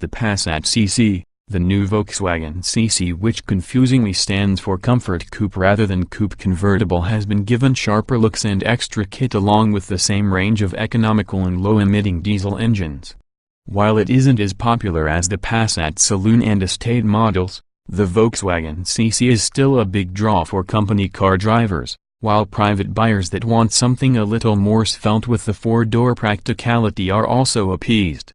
the Passat CC, the new Volkswagen CC, which confusingly stands for Comfort Coupe rather than Coupe Convertible, has been given sharper looks and extra kit along with the same range of economical and low-emitting diesel engines. While it isn't as popular as the Passat Saloon and Estate models, the Volkswagen CC is still a big draw for company car drivers, while private buyers that want something a little more svelte with the four-door practicality are also appeased.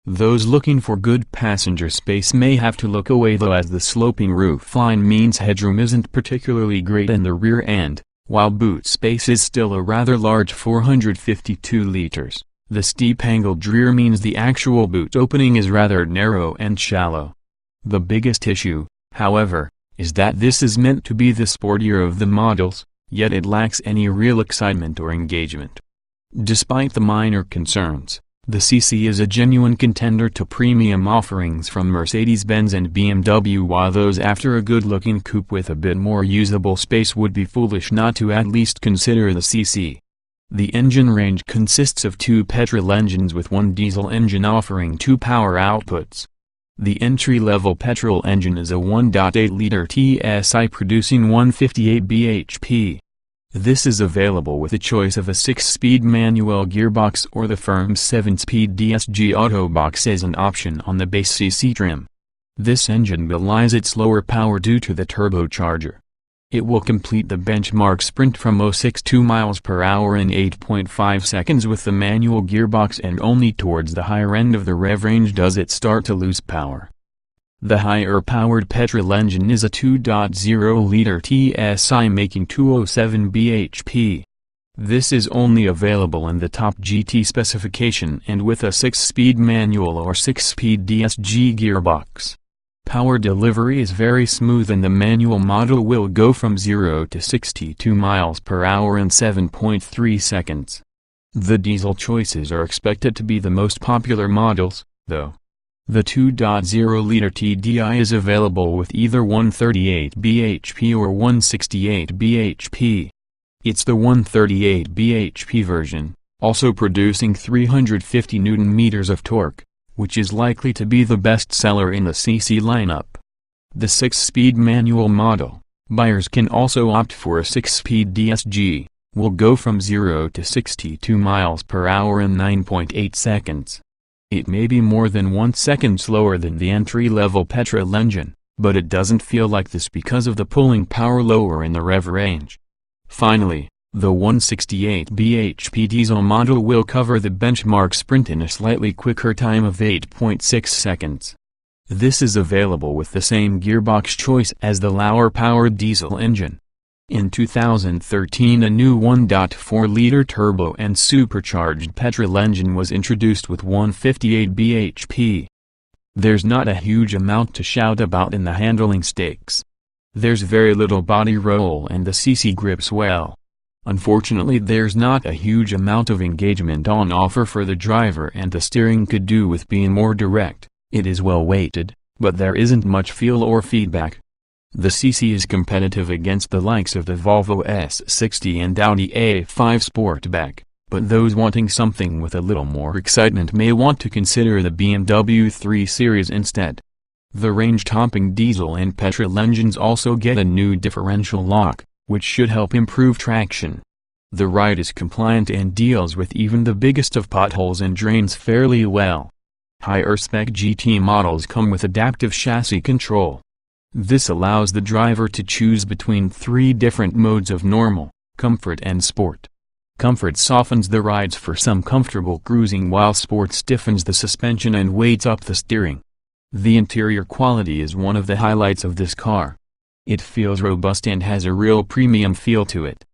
Those looking for good passenger space may have to look away though, as the sloping roofline means headroom isn't particularly great in the rear end, while boot space is still a rather large 452 liters. The steep angled rear means the actual boot opening is rather narrow and shallow. The biggest issue, however, is that this is meant to be the sportier of the models, yet it lacks any real excitement or engagement. Despite the minor concerns, the CC is a genuine contender to premium offerings from Mercedes-Benz and BMW, while those after a good-looking coupe with a bit more usable space would be foolish not to at least consider the CC. The engine range consists of two petrol engines with one diesel engine offering two power outputs. The entry-level petrol engine is a 1.8-liter TSI producing 158 bhp. This is available with a choice of a 6-speed manual gearbox or the firm's 7-speed DSG Auto box as an option on the base CC trim. This engine belies its lower power due to the turbocharger. It will complete the benchmark sprint from 0.62 miles per hour in 8.5 seconds with the manual gearbox, and only towards the higher end of the rev range does it start to lose power. The higher-powered petrol engine is a 2.0-liter TSI making 207 bhp. This is only available in the top GT specification and with a 6-speed manual or 6-speed DSG gearbox. Power delivery is very smooth and the manual model will go from 0 to 62 miles per hour in 7.3 seconds. The diesel choices are expected to be the most popular models, though. The 2.0-liter TDI is available with either 138 bhp or 168 bhp. It's the 138 bhp version, also producing 350 Nm of torque, which is likely to be the best seller in the CC lineup. The 6-speed manual model, buyers can also opt for a 6-speed DSG, will go from 0 to 62 miles per hour in 9.8 seconds. It may be more than 1 second slower than the entry-level petrol engine, but it doesn't feel like this because of the pulling power lower in the rev range. Finally, the 168 bhp diesel model will cover the benchmark sprint in a slightly quicker time of 8.6 seconds. This is available with the same gearbox choice as the lower-powered diesel engine. In 2013, a new 1.4-liter turbo and supercharged petrol engine was introduced with 158 bhp. There's not a huge amount to shout about in the handling stakes. There's very little body roll and the CC grips well. Unfortunately, there's not a huge amount of engagement on offer for the driver, and the steering could do with being more direct. It is well weighted, but there isn't much feel or feedback. The CC is competitive against the likes of the Volvo S60 and Audi A5 Sportback, but those wanting something with a little more excitement may want to consider the BMW 3 Series instead. The range-topping diesel and petrol engines also get a new differential lock, which should help improve traction. The ride is compliant and deals with even the biggest of potholes and drains fairly well. Higher-spec GT models come with adaptive chassis control. This allows the driver to choose between 3 different modes of normal, comfort and sport. Comfort softens the rides for some comfortable cruising, while sport stiffens the suspension and weights up the steering. The interior quality is one of the highlights of this car. It feels robust and has a real premium feel to it.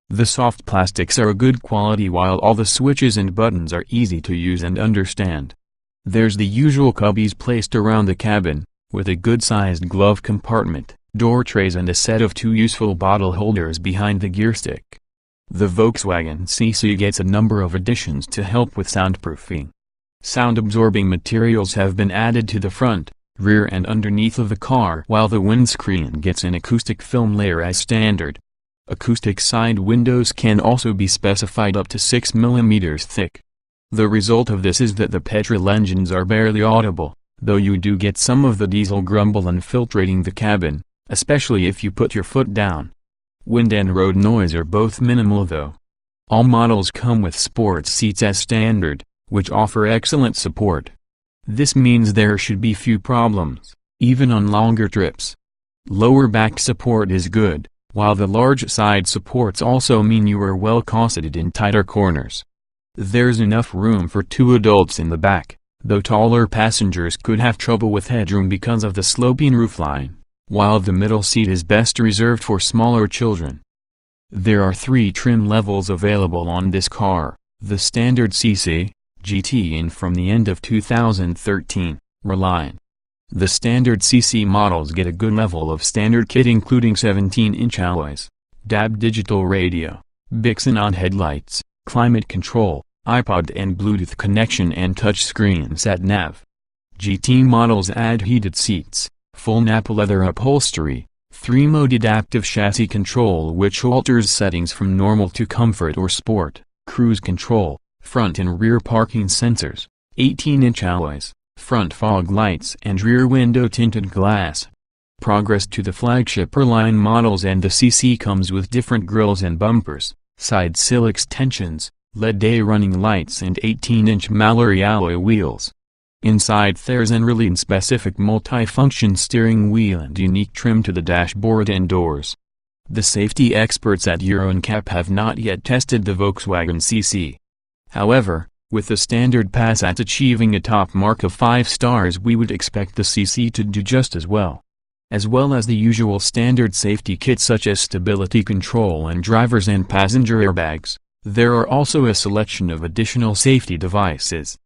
The soft plastics are good quality, while all the switches and buttons are easy to use and understand. There's the usual cubbies placed around the cabin, with a good-sized glove compartment, door trays and a set of 2 useful bottle holders behind the gear stick. The Volkswagen CC gets a number of additions to help with soundproofing. Sound-absorbing materials have been added to the front, rear and underneath of the car, while the windscreen gets an acoustic film layer as standard. Acoustic side windows can also be specified up to 6 mm thick. The result of this is that the petrol engines are barely audible, though you do get some of the diesel grumble infiltrating the cabin, especially if you put your foot down. Wind and road noise are both minimal though. All models come with sports seats as standard, which offer excellent support. This means there should be few problems, even on longer trips. Lower back support is good, while the large side supports also mean you are well cosseted in tighter corners. There's enough room for 2 adults in the back, though taller passengers could have trouble with headroom because of the sloping roofline, while the middle seat is best reserved for smaller children. There are 3 trim levels available on this car: the standard CC, GT and from the end of 2013, Roofline. The standard CC models get a good level of standard kit including 17-inch alloys, DAB digital radio, Bixenon headlights, climate control, iPod and Bluetooth connection and touchscreen sat-nav. GT models add heated seats, full Nappa leather upholstery, 3-mode adaptive chassis control which alters settings from normal to comfort or sport, cruise control, front and rear parking sensors, 18-inch alloys, front fog lights and rear window tinted glass. Progress to the flagship Roofline models and the CC comes with different grilles and bumpers, side sill extensions, LED day running lights and 18-inch Mallory alloy wheels. Inside there's an Roofline-specific multi-function steering wheel and unique trim to the dashboard and doors. The safety experts at Euro NCAP have not yet tested the Volkswagen CC. However, with the standard Passat achieving a top mark of 5 stars, we would expect the CC to do just as well. As well as the usual standard safety kits such as stability control and driver's and passenger airbags, there are also a selection of additional safety devices.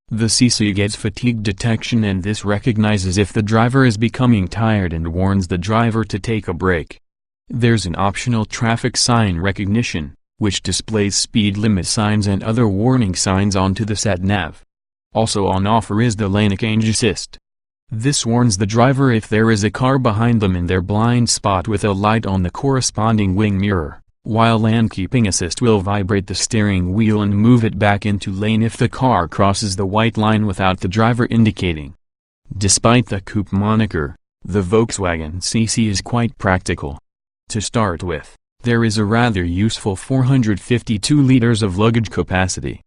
The CC gets fatigue detection, and this recognizes if the driver is becoming tired and warns the driver to take a break. There's an optional traffic sign recognition, which displays speed limit signs and other warning signs onto the sat-nav. Also on offer is the lane change assist. This warns the driver if there is a car behind them in their blind spot with a light on the corresponding wing mirror, while lane keeping assist will vibrate the steering wheel and move it back into lane if the car crosses the white line without the driver indicating. Despite the coupe moniker, the Volkswagen CC is quite practical. To start with, there is a rather useful 452 liters of luggage capacity.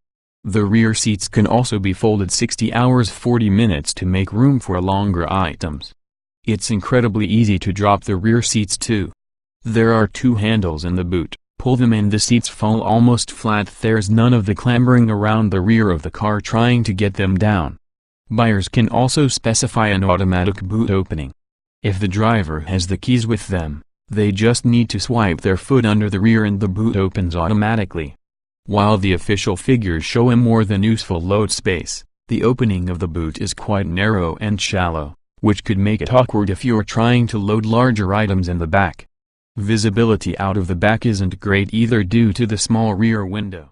The rear seats can also be folded 60 hours 40 minutes to make room for longer items. It's incredibly easy to drop the rear seats too. There are 2 handles in the boot, pull them and the seats fall almost flat. There's none of the clambering around the rear of the car trying to get them down. Buyers can also specify an automatic boot opening. If the driver has the keys with them, they just need to swipe their foot under the rear and the boot opens automatically. While the official figures show a more than useful load space, the opening of the boot is quite narrow and shallow, which could make it awkward if you're trying to load larger items in the back. Visibility out of the back isn't great either due to the small rear window.